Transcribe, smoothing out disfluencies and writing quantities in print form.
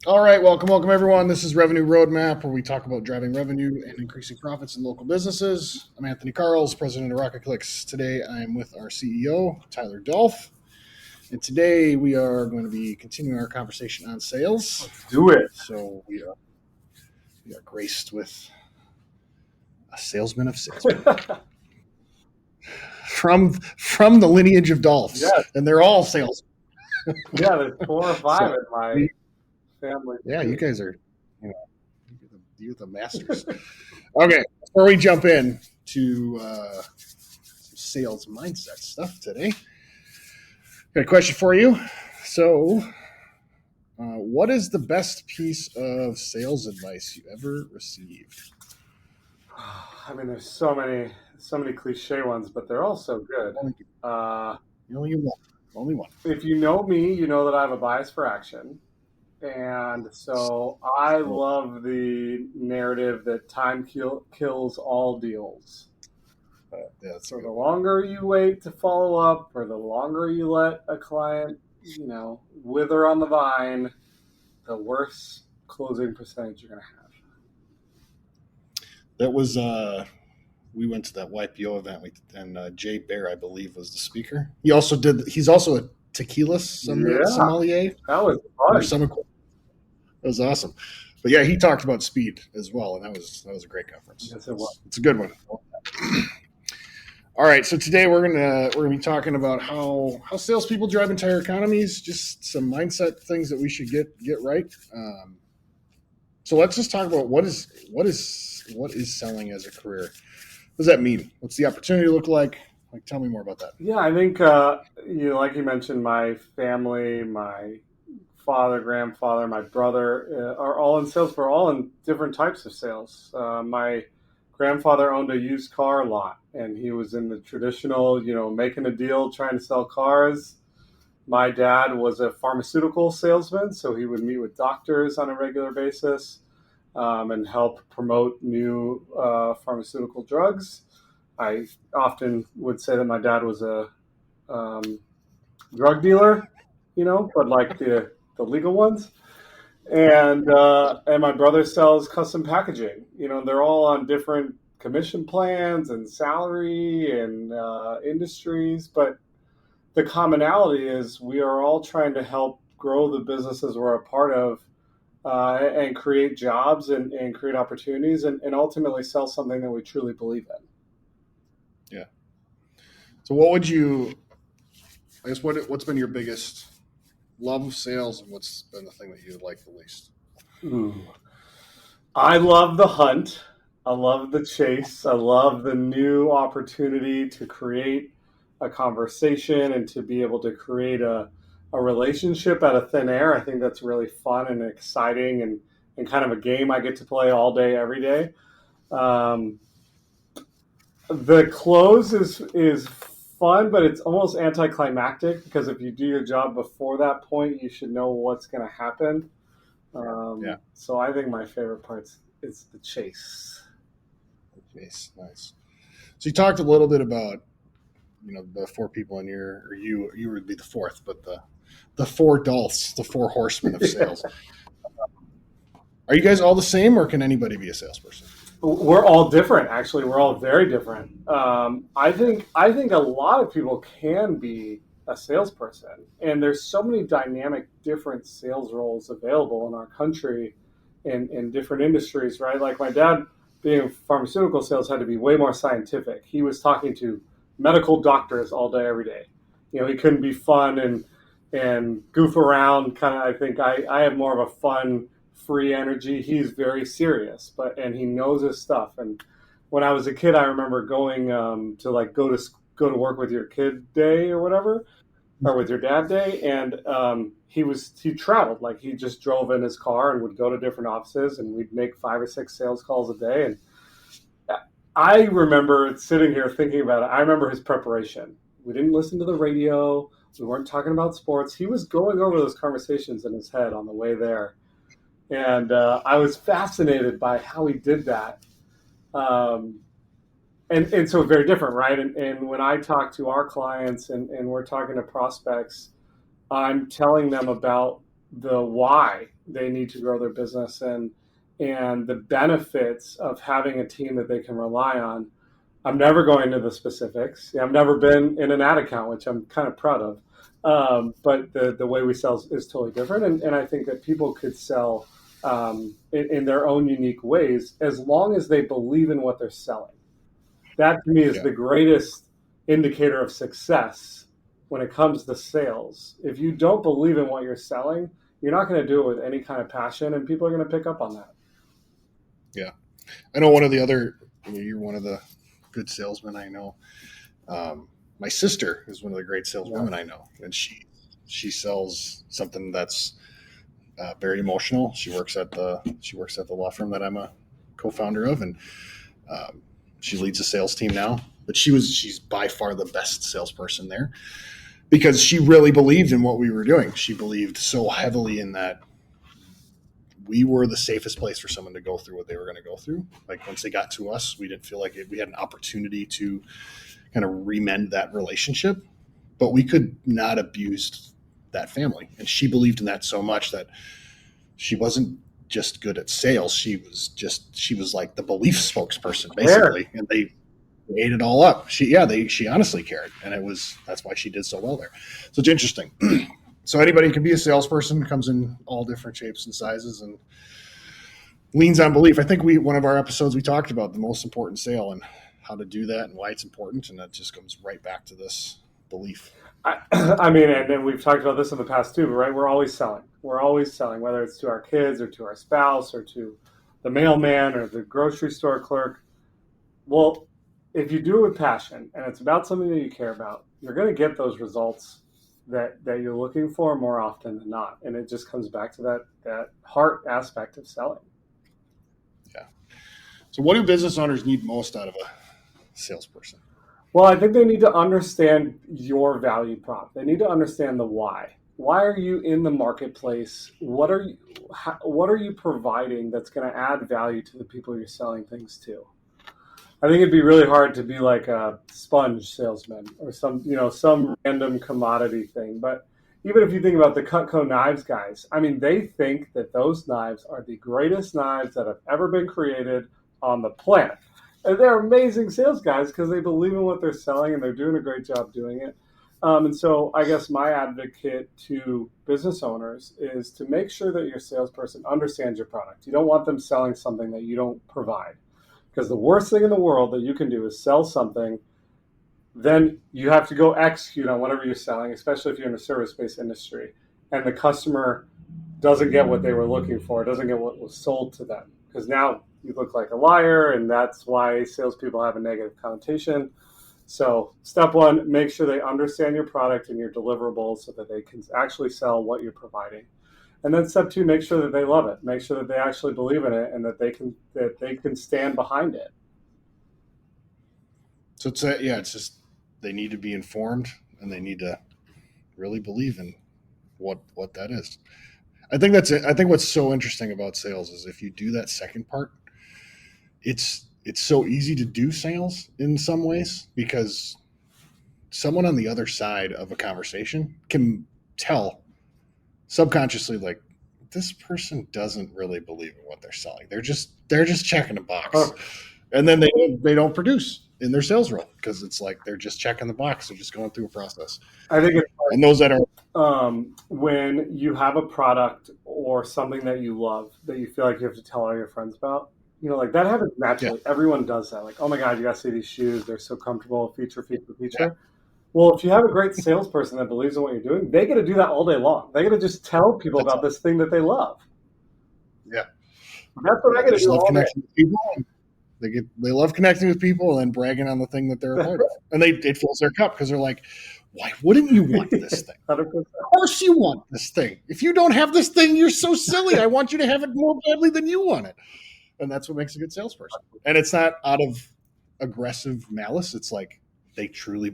All right, welcome everyone. This is Revenue Roadmap, where we talk about driving revenue and increasing profits in local businesses. I'm Anthony Karls, president of Rocket Clicks. Today I am with our CEO, Tyler Dolph. And today we are going to be continuing our conversation on sales. Let's do it. So we are graced with a salesman of salesmen from the lineage of Dolphs. Yes. And they're all salesmen. Yeah, there's 4 or 5 So in my we, family. yeah, you guys are, you're the masters. Okay, before we jump in to some sales mindset stuff today, got a question for you. So, what is the best piece of sales advice you ever received? I mean, there's so many cliche ones, but they're all so good. Only, Uh, only one. Only one. if you know me, you know that I have a bias for action. And so I So, love the narrative that time kills all deals. yeah, that's a So good the one. longer you wait to follow up, or the longer you let a client, wither on the vine, the worse closing percentage you're going to have. That was we went to that YPO event, and Jay Bear, I believe, was the speaker. He's also a tequila Yeah, sommelier that was or fun. some. It was awesome. But yeah, he talked about speed as well, and that was a great conference. Yes, it was. It's a good one. All right, so today we're gonna be talking about how salespeople drive entire economies, just some mindset things that we should get right. So let's just talk about what is selling as a career. What does that mean? What's the opportunity look like? Like, tell me more about that. Yeah, I think like you mentioned, my family, my father, grandfather, my brother are all in sales. We're all in different types of sales. My grandfather owned a used car lot, and he was in the traditional, making a deal, trying to sell cars. My dad was a pharmaceutical salesman, so he would meet with doctors on a regular basis and help promote new pharmaceutical drugs. I often would say that my dad was a um, drug dealer, but like the legal ones. And my brother sells custom packaging. They're all on different commission plans and salary and industries, but the commonality is we are all trying to help grow the businesses we're a part of and create jobs and create opportunities and ultimately sell something that we truly believe in. Yeah. So what would you? I guess what's been your biggest love of sales, and what's been the thing that you like the least? Ooh. I love the hunt. I love the chase. I love the new opportunity to create a conversation and to be able to create a relationship out of thin air. I think that's really fun and exciting and kind of a game I get to play all day, every day. Um, the close is fun, but it's almost anticlimactic because if you do your job before that point, you should know what's going to happen. Yeah. So I think my favorite part is the chase. Nice. So you talked a little bit about the four people in your, or you would be the fourth, but the four Dolphs, the four horsemen of sales. Are you guys all the same, or can anybody be a salesperson? We're all different. Actually, we're all very different. I think a lot of people can be a salesperson, and there's so many dynamic, different sales roles available in our country, in different industries. Right, like my dad being in pharmaceutical sales had to be way more scientific. He was talking to medical doctors all day, every day. He couldn't be fun and goof around. Kind of, I think I have more of a fun free energy. He's very serious, and he knows his stuff. And when I was a kid, I remember going to like go to work with your kid day or whatever, or with your dad day, and he traveled, like he just drove in his car and would go to different offices, and we'd make 5 or 6 sales calls a day. And I remember sitting here thinking about it. I remember his preparation. We didn't listen to the radio. We weren't talking about sports. He was going over those conversations in his head on the way there, and I was fascinated by how he did that. Um, and so very different, right? And when I talk to our clients and we're talking to prospects, I'm telling them about the why they need to grow their business and the benefits of having a team that they can rely on. I'm never going into the specifics. Yeah, I've never been in an ad account, which I'm kind of proud of. But the way we sell is totally different. And I think that people could sell in their own unique ways as long as they believe in what they're selling. That to me is Yeah. the greatest indicator of success when it comes to sales. If you don't believe in what you're selling, you're not going to do it with any kind of passion, and people are going to pick up on that. Yeah. I know one of the other, you're one of the good salesmen I know. My sister is one of the great saleswomen I know, and she sells something that's very emotional. She works at the law firm that I'm a co-founder of, and she leads a sales team now. But she's by far the best salesperson there because she really believed in what we were doing. She believed so heavily in that we were the safest place for someone to go through what they were going to go through. Like once they got to us, we didn't feel like we had an opportunity to kind of remend that relationship, but we could not abuse that family. And she believed in that so much that she wasn't just good at sales. She was like the belief spokesperson basically. And they ate it all up. She honestly cared. And that's why she did so well there. So it's interesting. So anybody can be a salesperson, comes in all different shapes and sizes and leans on belief. I think one of our episodes we talked about the most important sale and how to do that and why it's important. And that just comes right back to this belief. I mean, and we've talked about this in the past too, right? We're always selling. We're always selling, whether it's to our kids or to our spouse or to the mailman or the grocery store clerk. Well, if you do it with passion and it's about something that you care about, you're going to get those results that you're looking for more often than not. And it just comes back to that heart aspect of selling. Yeah. So what do business owners need most out of a salesperson? Well, I think they need to understand your value prop. They need to understand the why. Why are you in the marketplace? What are you providing that's going to add value to the people you're selling things to? I think it'd be really hard to be like a sponge salesman or some random commodity thing. But even if you think about the Cutco knives guys, I mean, they think that those knives are the greatest knives that have ever been created on the planet. And they're amazing sales guys because they believe in what they're selling and they're doing a great job doing it. And so I guess my advocate to business owners is to make sure that your salesperson understands your product. You don't want them selling something that you don't provide. Because the worst thing in the world that you can do is sell something, then you have to go execute on whatever you're selling, especially if you're in a service-based industry, and the customer doesn't get what they were looking for, doesn't get what was sold to them. Because now you look like a liar, and that's why salespeople have a negative connotation. So step one, make sure they understand your product and your deliverables so that they can actually sell what you're providing. And then step two, make sure that they love it. Make sure that they actually believe in it and that they can stand behind it. So it's just they need to be informed and they need to really believe in what that is. I think that's it. I think what's so interesting about sales is if you do that second part, it's so easy to do sales in some ways because someone on the other side of a conversation can tell subconsciously like this person doesn't really believe in what they're selling. They're just checking a box. And then they don't produce in their sales role because it's like they're just checking the box. They're just going through a process. I think it's And those that are when you have a product or something that you love that you feel like you have to tell all your friends about, like that happens naturally. Yeah. Everyone does that. Like, oh my God, you got to see these shoes. They're so comfortable. Feature. Yeah. Well, if you have a great salesperson that believes in what you're doing, they get to do that all day long. They get to just tell people about this thing that they love. Yeah. That's what I get to do all day. With people. They love connecting with people and bragging on the thing that they're a part of. And it fills their cup because they're like, why wouldn't you want this thing? 100%. Of course you want this thing. If you don't have this thing, you're so silly. I want you to have it more badly than you want it. And that's what makes a good salesperson. And it's not out of aggressive malice. It's like they truly believe.